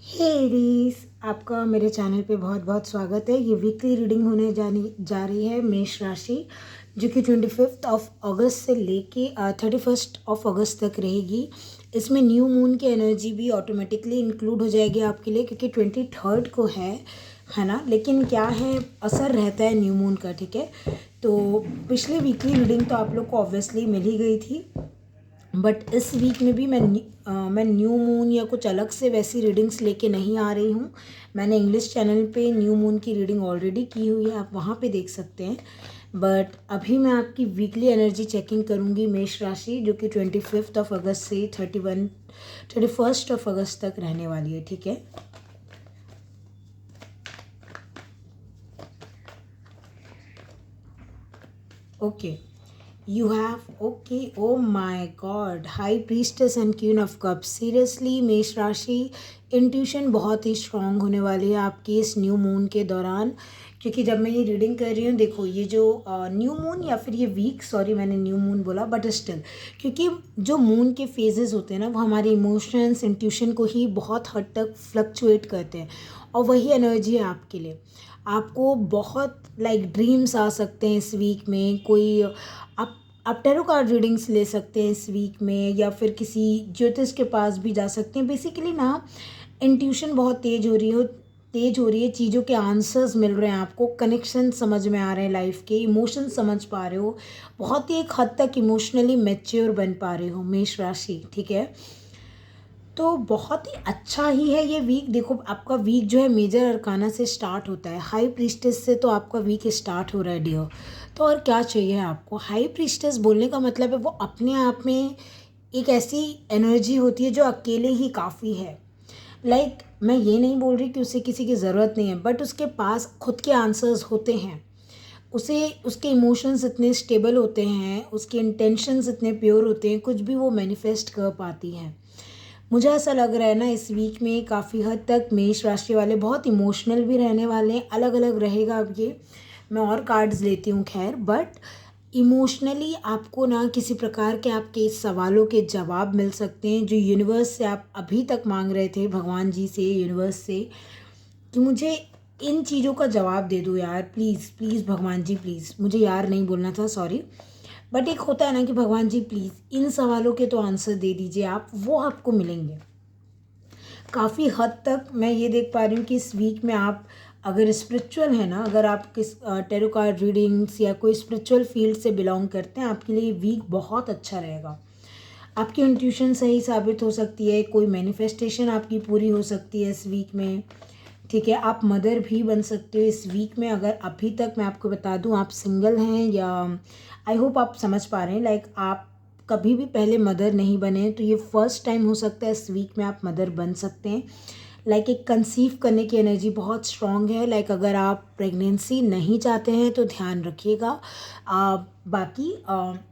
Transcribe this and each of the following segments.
हे Aries, आपका मेरे channel पे बहुत बहुत स्वागत है। ये वीकली रीडिंग होने जा रही है मेष राशि, जो कि 25 अगस्त से लेके 31 तक रहेगी। इसमें न्यू मून की एनर्जी भी ऑटोमेटिकली इंक्लूड हो जाएगी आपके लिए, क्योंकि 23 को है ना। लेकिन क्या है, असर रहता है न्यू मून का, ठीक है। तो पिछले वीकली रीडिंग तो आप लोग को ऑब्वियसली मिल ही गई थी, बट इस वीक में भी मैं न्यू मून या कुछ अलग से वैसी रीडिंग्स लेके नहीं आ रही हूँ। मैंने इंग्लिश चैनल पे न्यू मून की रीडिंग ऑलरेडी की हुई है, आप वहाँ पे देख सकते हैं। बट अभी मैं आपकी वीकली एनर्जी चेकिंग करूँगी मेष राशि, जो कि 25 अगस्त से 31 अगस्त तक रहने वाली है, ठीक है। Okay, you have, okay, oh my god, high priestess and queen of cups. Seriously मेष राशि, इंट्यूशन बहुत ही स्ट्रांग होने वाली है आपकी इस न्यू मून के दौरान। क्योंकि जब मैं ये रीडिंग कर रही हूँ, देखो ये जो न्यू मून या फिर ये वीक, सॉरी मैंने न्यू मून बोला, बट स्टिल, क्योंकि जो मून के फेजेस होते हैं ना, वो हमारे इमोशंस, इंट्यूशन को ही बहुत हद तक फ्लक्चुएट करते हैं। और वही एनर्जी है आपके लिए। आपको बहुत ड्रीम्स आ सकते हैं इस वीक में। कोई आप टैरो कार्ड रीडिंग्स ले सकते हैं इस वीक में, या फिर किसी ज्योतिष के पास भी जा सकते हैं। बेसिकली ना, इंट्यूशन बहुत तेज हो रही है, चीज़ों के आंसर्स मिल रहे हैं आपको, कनेक्शन समझ में आ रहे हैं, लाइफ के इमोशन समझ पा रहे हो, बहुत ही एक हद तक इमोशनली मैच्योर बन पा रहे हो मेष राशि, ठीक है। तो बहुत ही अच्छा ही है ये वीक। देखो, आपका वीक जो है मेजर अरकाना से स्टार्ट होता है, हाई प्रीस्टेस से तो आपका वीक स्टार्ट हो रहा है डियर। तो और क्या चाहिए आपको। हाई प्रीस्टेस बोलने का मतलब है वो अपने आप में एक ऐसी एनर्जी होती है जो अकेले ही काफ़ी है। मैं ये नहीं बोल रही कि उसे किसी की ज़रूरत नहीं है, बट उसके पास खुद के आंसर्स होते हैं। उसे उसके इमोशंस इतने स्टेबल होते हैं, उसके इंटेंशंस इतने प्योर होते हैं, कुछ भी वो मैनिफेस्ट कर पाती हैं। मुझे ऐसा लग रहा है ना, इस वीक में काफ़ी हद तक मेष राशि वाले बहुत इमोशनल भी रहने वाले हैं। अलग अलग रहेगा अब ये, मैं और कार्ड्स लेती हूँ खैर, बट इमोशनली आपको ना किसी प्रकार के आपके इस सवालों के जवाब मिल सकते हैं, जो यूनिवर्स से आप अभी तक मांग रहे थे, भगवान जी से, यूनिवर्स से, कि मुझे इन चीज़ों का जवाब दे दो यार, प्लीज़ प्लीज़ भगवान जी प्लीज़। मुझे यार नहीं बोलना था, सॉरी। बट एक होता है ना कि भगवान जी प्लीज़ इन सवालों के तो आंसर दे दीजिए आप, वो आपको मिलेंगे। काफ़ी हद तक मैं ये देख पा रही हूँ कि इस वीक में आप अगर स्पिरिचुअल है ना, अगर आप किस टैरो कार्ड रीडिंग्स या कोई स्पिरिचुअल फील्ड से बिलोंग करते हैं, आपके लिए वीक बहुत अच्छा रहेगा। आपकी इंट्यूशन सही साबित हो सकती है, कोई मैनिफेस्टेशन आपकी पूरी हो सकती है इस वीक में, ठीक है। आप मदर भी बन सकते हो इस वीक में। अगर अभी तक मैं आपको बता दूं आप सिंगल हैं, या आई होप आप समझ पा रहे हैं, आप कभी भी पहले मदर नहीं बने हैं, तो ये फर्स्ट टाइम हो सकता है इस वीक में आप मदर बन सकते हैं। एक कंसीव करने की एनर्जी बहुत स्ट्रॉन्ग है। अगर आप प्रेगनेंसी नहीं चाहते हैं तो ध्यान रखिएगा। बाकी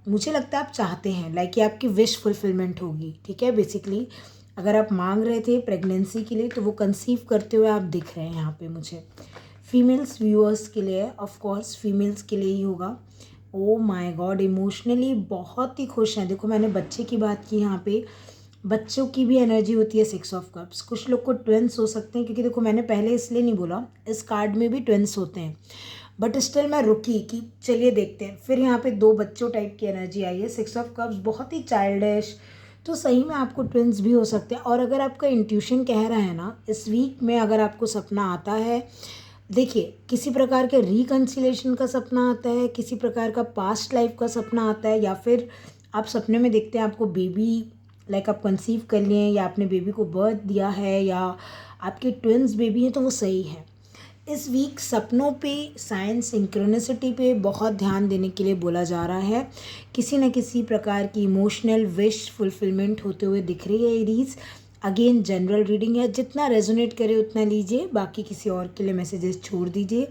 मुझे लगता है आप चाहते हैं, ये आपकी विश फुलफिलमेंट होगी, ठीक है। बेसिकली अगर आप मांग रहे थे प्रेगनेंसी के लिए, तो वो कंसीव करते हुए आप दिख रहे हैं यहाँ पे मुझे। फीमेल्स व्यूअर्स के लिए, ऑफ कोर्स फीमेल्स के लिए ही होगा। ओ माय गॉड, इमोशनली बहुत ही खुश हैं। देखो, मैंने बच्चे की बात की यहाँ पे, बच्चों की भी एनर्जी होती है 6 ऑफ कप्स। कुछ लोग को ट्विंस हो सकते हैं, क्योंकि देखो मैंने पहले इसलिए नहीं बोला, इस कार्ड में भी ट्विंस होते हैं, बट स्टिल मैं रुकी कि चलिए देखते हैं। फिर यहाँ पे 2 बच्चों टाइप की एनर्जी आई है, 6 ऑफ कप्स बहुत ही चाइल्डिश। तो सही में आपको ट्विंस भी हो सकते हैं। और अगर आपका इंट्यूशन कह रहा है ना, इस वीक में अगर आपको सपना आता है, देखिए किसी प्रकार के रिकन्सिलेशन का सपना आता है, किसी प्रकार का पास्ट लाइफ का सपना आता है, या फिर आप सपने में देखते हैं आपको बेबी, आप कंसीव कर लिए हैं, या आपने बेबी को बर्थ दिया है, या आपके ट्विंस बेबी हैं, तो वो सही है। इस वीक सपनों पे, साइंस सिंक्रोनिसिटी पे बहुत ध्यान देने के लिए बोला जा रहा है। किसी न किसी प्रकार की इमोशनल विश फुलफिलमेंट होते हुए दिख रही है एरीज। अगेन जनरल रीडिंग है, जितना रेजोनेट करे उतना लीजिए, बाकी किसी और के लिए मैसेजेस छोड़ दीजिए,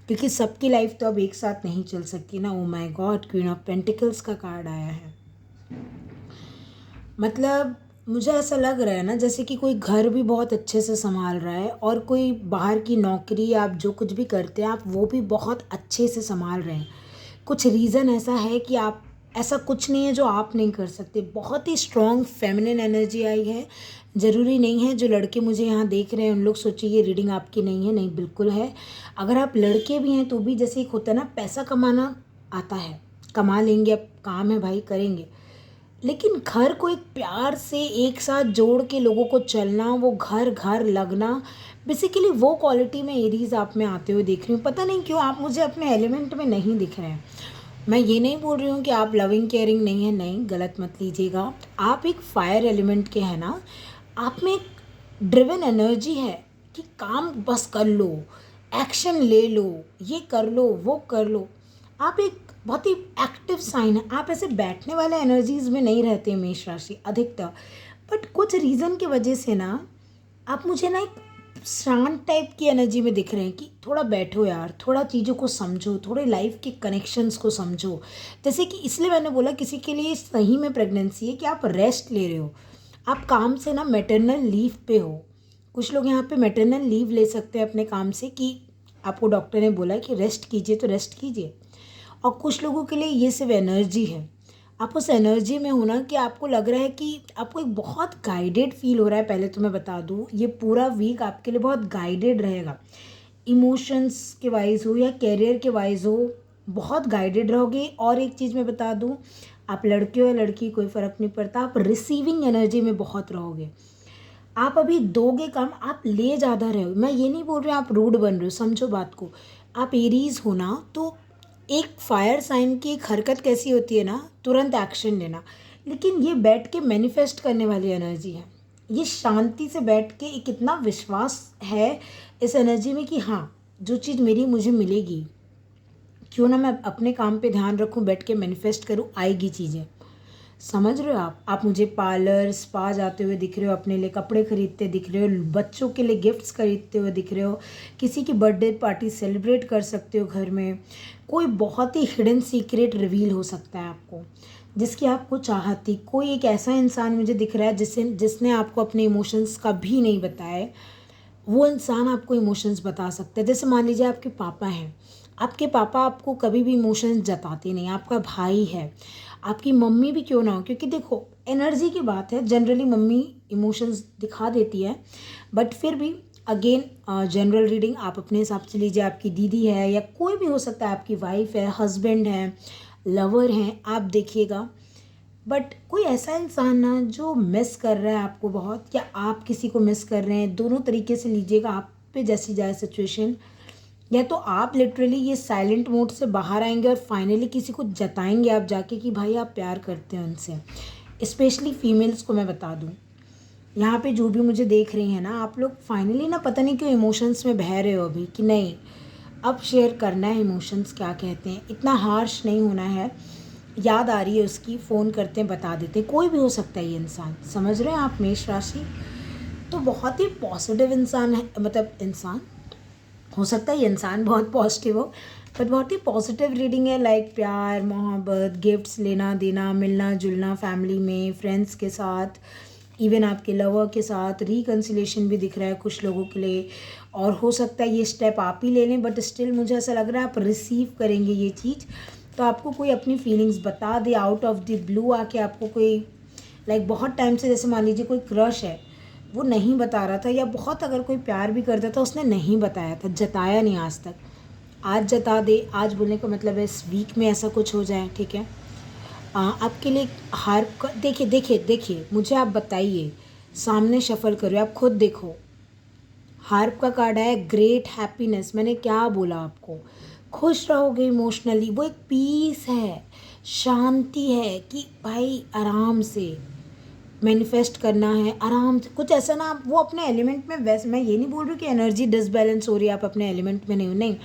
क्योंकि सबकी लाइफ तो अब एक साथ नहीं चल सकती ना। Oh my God, queen of pentacles का कार्ड आया है। मुझे ऐसा लग रहा है ना, जैसे कि कोई घर भी बहुत अच्छे से संभाल रहा है, और कोई बाहर की नौकरी, आप जो कुछ भी करते हैं आप वो भी बहुत अच्छे से संभाल रहे हैं। कुछ रीज़न ऐसा है कि ऐसा कुछ नहीं है जो आप नहीं कर सकते। बहुत ही स्ट्रॉन्ग फेमिनिन एनर्जी आई है। ज़रूरी नहीं है जो लड़के मुझे यहाँ देख रहे हैं उन लोग सोचिए ये रीडिंग आपकी नहीं है, नहीं बिल्कुल है। अगर आप लड़के भी हैं तो भी जैसे एक होता है ना, पैसा कमाना आता है, कमा लेंगे, अब काम है भाई करेंगे, लेकिन घर को एक प्यार से एक साथ जोड़ के लोगों को चलना, वो घर घर लगना, बेसिकली वो क्वालिटी में एरीज आप में आते हुए देख रही हूँ। पता नहीं क्यों आप मुझे अपने एलिमेंट में नहीं दिख रहे हैं। मैं ये नहीं बोल रही हूँ कि आप लविंग केयरिंग नहीं है, नहीं, गलत मत लीजिएगा। आप एक फायर एलिमेंट के हैं ना, आप में एक ड्रिवन एनर्जी है कि काम बस कर लो, एक्शन ले लो, ये कर लो, वो कर लो। आप एक बहुत ही एक्टिव साइन है। आप ऐसे बैठने वाले एनर्जीज में नहीं रहते मेष राशि अधिकतर, बट कुछ रीज़न की वजह से ना आप मुझे ना एक शांत टाइप की एनर्जी में दिख रहे हैं कि थोड़ा बैठो यार, थोड़ा चीज़ों को समझो, थोड़े लाइफ के कनेक्शंस को समझो। जैसे कि इसलिए मैंने बोला किसी के लिए सही में प्रेगनेंसी है कि आप रेस्ट ले रहे हो, आप काम से ना मैटरनल लीव पे हो। कुछ लोग यहाँ पे मैटरनल लीव ले सकते हैं अपने काम से कि आपको डॉक्टर ने बोला कि रेस्ट कीजिए तो रेस्ट कीजिए। और कुछ लोगों के लिए ये सिर्फ एनर्जी है। आप उस एनर्जी में हो ना कि आपको लग रहा है कि आपको एक बहुत गाइडेड फील हो रहा है। पहले तो मैं बता दूँ, ये पूरा वीक आपके लिए बहुत गाइडेड रहेगा। इमोशंस के वाइज हो या कैरियर के वाइज हो, बहुत गाइडेड रहोगे। और एक चीज़ मैं बता दूँ, आप लड़के हो या लड़की कोई फ़र्क नहीं पड़ता, आप रिसीविंग एनर्जी में बहुत रहोगे। आप अभी दोगे कम, आप ले ज़्यादा रहे हो। मैं ये नहीं बोल रही हूँ आप रूड बन रहे हो, समझो बात को। आप एरीज हो ना, तो एक फायर साइन की एक हरकत कैसी होती है ना, तुरंत एक्शन लेना। लेकिन ये बैठ के मैनिफेस्ट करने वाली एनर्जी है। ये शांति से बैठ के एक इतना विश्वास है इस एनर्जी में कि हाँ, जो चीज़ मेरी मुझे मिलेगी, क्यों ना मैं अपने काम पे ध्यान रखूं, बैठ के मैनिफेस्ट करूं, आएगी चीज़ें। समझ रहे हो आप मुझे पार्लर स्पा जाते हुए दिख रहे हो, अपने लिए कपड़े खरीदते दिख रहे हो, बच्चों के लिए गिफ्ट्स खरीदते हुए दिख रहे हो, किसी की बर्थडे पार्टी सेलिब्रेट कर सकते हो घर में। कोई बहुत ही हिडन सीक्रेट रिवील हो सकता है आपको, जिसकी आपको चाहत थी। कोई एक ऐसा इंसान मुझे दिख रहा है जिसने आपको अपने इमोशंस का भी नहीं बताया, वो इंसान आपको इमोशंस बता सकता है। जैसे मान लीजिए आपके पापा हैं, आपके पापा आपको कभी भी इमोशंस जताते नहीं, आपका भाई है, आपकी मम्मी भी क्यों ना हो, क्योंकि देखो एनर्जी की बात है, जनरली मम्मी इमोशंस दिखा देती है, बट फिर भी अगेन जनरल रीडिंग आप अपने हिसाब से लीजिए। आपकी दीदी है या कोई भी हो सकता है, आपकी वाइफ है, हस्बैंड है, लवर हैं, आप देखिएगा। बट कोई ऐसा इंसान ना जो मिस कर रहा है आपको बहुत, या आप किसी को मिस कर रहे हैं, दोनों तरीके से लीजिएगा, आप पे जैसी जाए सिचुएशन। या तो आप लिटरली ये साइलेंट मोड से बाहर आएंगे और फाइनली किसी को जताएंगे आप जाके कि भाई आप प्यार करते हैं उनसे। स्पेशली फीमेल्स को मैं बता दूं, यहाँ पे जो भी मुझे देख रही हैं ना, आप लोग फाइनली ना पता नहीं क्यों इमोशंस में बह रहे हो अभी कि नहीं, अब शेयर करना है इमोशंस क्या कहते हैं, इतना हार्श नहीं होना है। याद आ रही है उसकी, फ़ोन करते हैं, बता देते हैं, कोई भी हो सकता है ये इंसान। समझ रहे हैं आप मेष राशि? तो बहुत ही पॉजिटिव इंसान है, मतलब इंसान हो सकता है ये इंसान बहुत पॉजिटिव हो, बट बहुत ही पॉजिटिव रीडिंग है। लाइक प्यार, मोहब्बत, गिफ्ट्स, लेना देना, मिलना जुलना, फैमिली में, फ्रेंड्स के साथ, इवन आपके लवर के साथ रिकन्सिलेशन भी दिख रहा है कुछ लोगों के लिए। और हो सकता है ये स्टेप आप ही ले लें, बट स्टिल मुझे ऐसा लग रहा है आप रिसीव करेंगे ये चीज़। तो आपको कोई अपनी फीलिंग्स बता दे आउट ऑफ द ब्लू आके, आपको कोई लाइक बहुत टाइम से, जैसे मान लीजिए कोई क्रश है, वो नहीं बता रहा था, या बहुत अगर कोई प्यार भी करता था उसने नहीं बताया था, जताया नहीं आज तक, आज जता दे। आज बोलने का मतलब है इस वीक में ऐसा कुछ हो जाए, ठीक है। आपके लिए हार का देखिए देखिए देखिए, मुझे आप बताइए, सामने शफल करो, आप खुद देखो। हार्प का कार्ड है ग्रेट हैप्पीनेस। मैंने क्या बोला आपको, खुश रहोगे इमोशनली, वो एक पीस है, शांति है कि भाई आराम से मैनिफेस्ट करना है, आराम से। कुछ ऐसा ना आप वो अपने एलिमेंट में, वैसे मैं ये नहीं बोल रही कि एनर्जी डिसबैलेंस हो रही है, आप अपने एलिमेंट में नहीं हो, नहीं,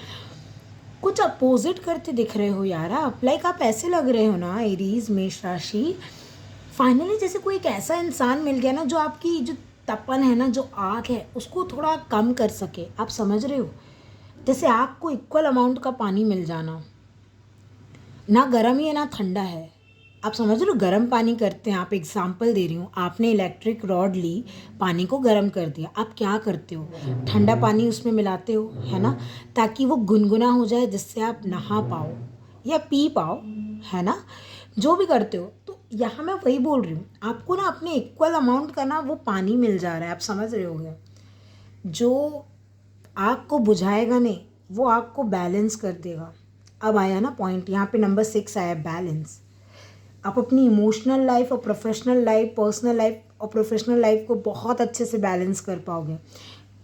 कुछ अपोजिट करते दिख रहे हो यार आप। लाइक आप ऐसे लग रहे हो ना एरीज मेष राशि, फाइनली जैसे कोई एक ऐसा इंसान मिल गया ना जो आपकी जो तपन है ना, जो आग है, उसको थोड़ा कम कर सके। आप समझ रहे हो, जैसे आग को इक्वल अमाउंट का पानी मिल जाना, ना गर्म ही है ना ठंडा है। आप समझ रहे हो, गर्म पानी करते हैं, आप एग्जाम्पल दे रही हूँ, आपने इलेक्ट्रिक रॉड ली, पानी को गर्म कर दिया, आप क्या करते हो, ठंडा पानी उसमें मिलाते हो, है ना, ताकि वो गुनगुना हो जाए, जिससे आप नहा पाओ या पी पाओ, है ना, जो भी करते हो। तो यहाँ मैं वही बोल रही हूँ, आपको ना अपने इक्वल अमाउंट का ना वो पानी मिल जा रहा है, आप समझ रहे होगे। जो आग को बुझाएगा नहीं, वो आग को बैलेंस कर देगा। अब आया ना पॉइंट, यहाँ पे नंबर 6 आया, बैलेंस। आप अपनी इमोशनल लाइफ और प्रोफेशनल लाइफ, पर्सनल लाइफ और प्रोफेशनल लाइफ को बहुत अच्छे से बैलेंस कर पाओगे।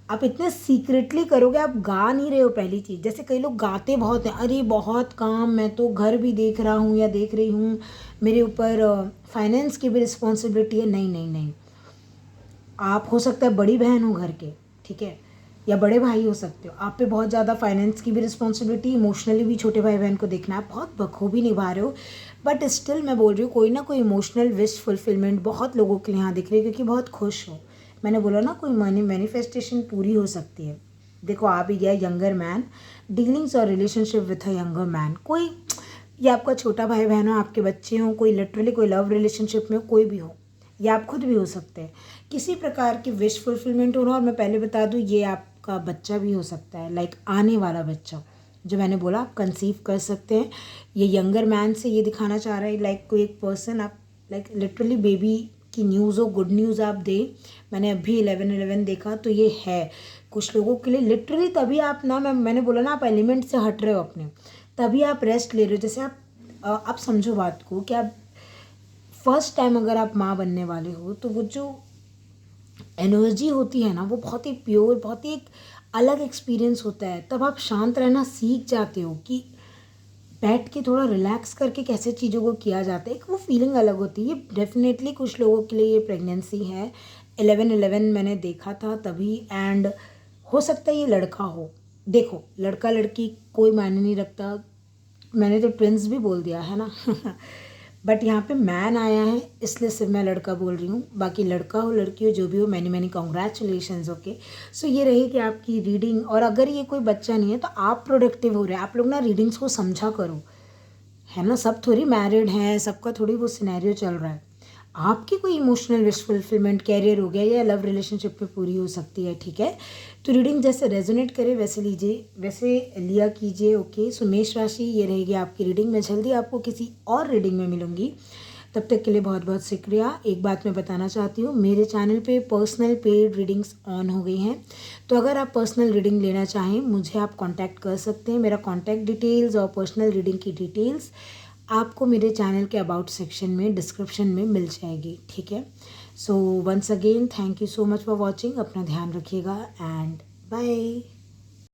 आप इतने सीक्रेटली करोगे, आप गा नहीं रहे हो पहली चीज़। जैसे कई लोग गाते बहुत हैं, अरे बहुत काम, मैं तो घर भी देख रहा हूँ या देख रही हूँ, मेरे ऊपर फाइनेंस की भी रिस्पॉन्सिबिलिटी है। नहीं नहीं नहीं, आप हो सकता है बड़ी बहन हो घर के, ठीक है, या बड़े भाई हो सकते हो, आप पे बहुत ज़्यादा फाइनेंस की भी रिस्पॉन्सिबिलिटी, इमोशनली भी छोटे भाई बहन को देखना है, आप बहुत बखूबी निभा रहे हो। बट स्टिल मैं बोल रही हूँ, कोई ना कोई इमोशनल विश फुलफिलमेंट बहुत लोगों के लिए यहाँ दिख रही है, क्योंकि बहुत खुश हो। मैंने बोला ना, कोई मैनिफेस्टेशन पूरी हो सकती है। देखो आ भी गया यंगर मैन, डीलिंग्स और relationship with a younger man. कोई, या आपका छोटा भाई बहन हो, आपके बच्चे हों, कोई लिटरली कोई लव रिलेशनशिप में कोई भी हो, या आप खुद भी हो सकते हैं। किसी प्रकार की विश फुलफिलमेंट हो रहा। और मैं पहले बता दूँ, ये आपका बच्चा भी हो सकता है, लाइक आने वाला बच्चा, जो मैंने बोला आप कंसीव कर सकते हैं। ये यंगर मैन से ये दिखाना चाह रहा है, लाइक कोई एक पर्सन, आप लाइक लिटरली बेबी की न्यूज़ हो, गुड न्यूज़ आप दे। मैंने अभी 11/11 देखा, तो ये है कुछ लोगों के लिए लिटरली। तभी आप ना, मैंने बोला ना, आप एलिमेंट से हट रहे हो अपने, तभी आप रेस्ट ले रहे हो। जैसे आप समझो बात को कि आप फर्स्ट टाइम अगर आप माँ बनने वाले हो, तो वो जो एनर्जी होती है ना, वो बहुत ही प्योर, बहुत ही एक अलग एक्सपीरियंस होता है। तब आप शांत रहना सीख जाते हो कि बैठ के थोड़ा रिलैक्स करके कैसे चीज़ों को किया जाता है, एक वो फीलिंग अलग होती है। ये डेफिनेटली कुछ लोगों के लिए ये प्रेगनेंसी है। 11/11 मैंने देखा था तभी, एंड हो सकता है ये लड़का हो। देखो, लड़का लड़की कोई मायने नहीं रखता, मैंने तो ट्विंस भी बोल दिया है ना। बट यहाँ पे मैन आया है, इसलिए सिर्फ मैं लड़का बोल रही हूँ। बाकी लड़का हो लड़की हो जो भी हो, मैनी मैनी कॉन्ग्रेचुलेशंस। ओके, सो ये रही कि आपकी रीडिंग। और अगर ये कोई बच्चा नहीं है तो आप प्रोडक्टिव हो रहे हैं। आप लोग ना रीडिंग्स को समझा करो, है ना। सब थोड़ी मैरिड हैं, सबका थोड़ी वो सिनेरियो चल रहा है। आपकी कोई इमोशनल विश फुलफिलमेंट कैरियर हो गया या लव रिलेशनशिप में पूरी हो सकती है, ठीक है। तो रीडिंग जैसे रेजोनेट करे वैसे लीजिए, वैसे लिया कीजिए। ओके, सो मेष राशि ये रहेगी आपकी रीडिंग। मैं जल्दी आपको किसी और रीडिंग में मिलूंगी, तब तक के लिए बहुत बहुत शुक्रिया। एक बात मैं बताना चाहती हूँ, मेरे चैनल पे पर्सनल पेड रीडिंग्स ऑन हो गई हैं, तो अगर आप पर्सनल रीडिंग लेना चाहें मुझे आप कांटेक्ट कर सकते हैं। मेरा कांटेक्ट डिटेल्स और पर्सनल रीडिंग की डिटेल्स आपको मेरे चैनल के अबाउट सेक्शन में, डिस्क्रिप्शन में मिल जाएगी, ठीक है। So once again thank you so much for watching. अपना ध्यान रखिएगा एंड बाय।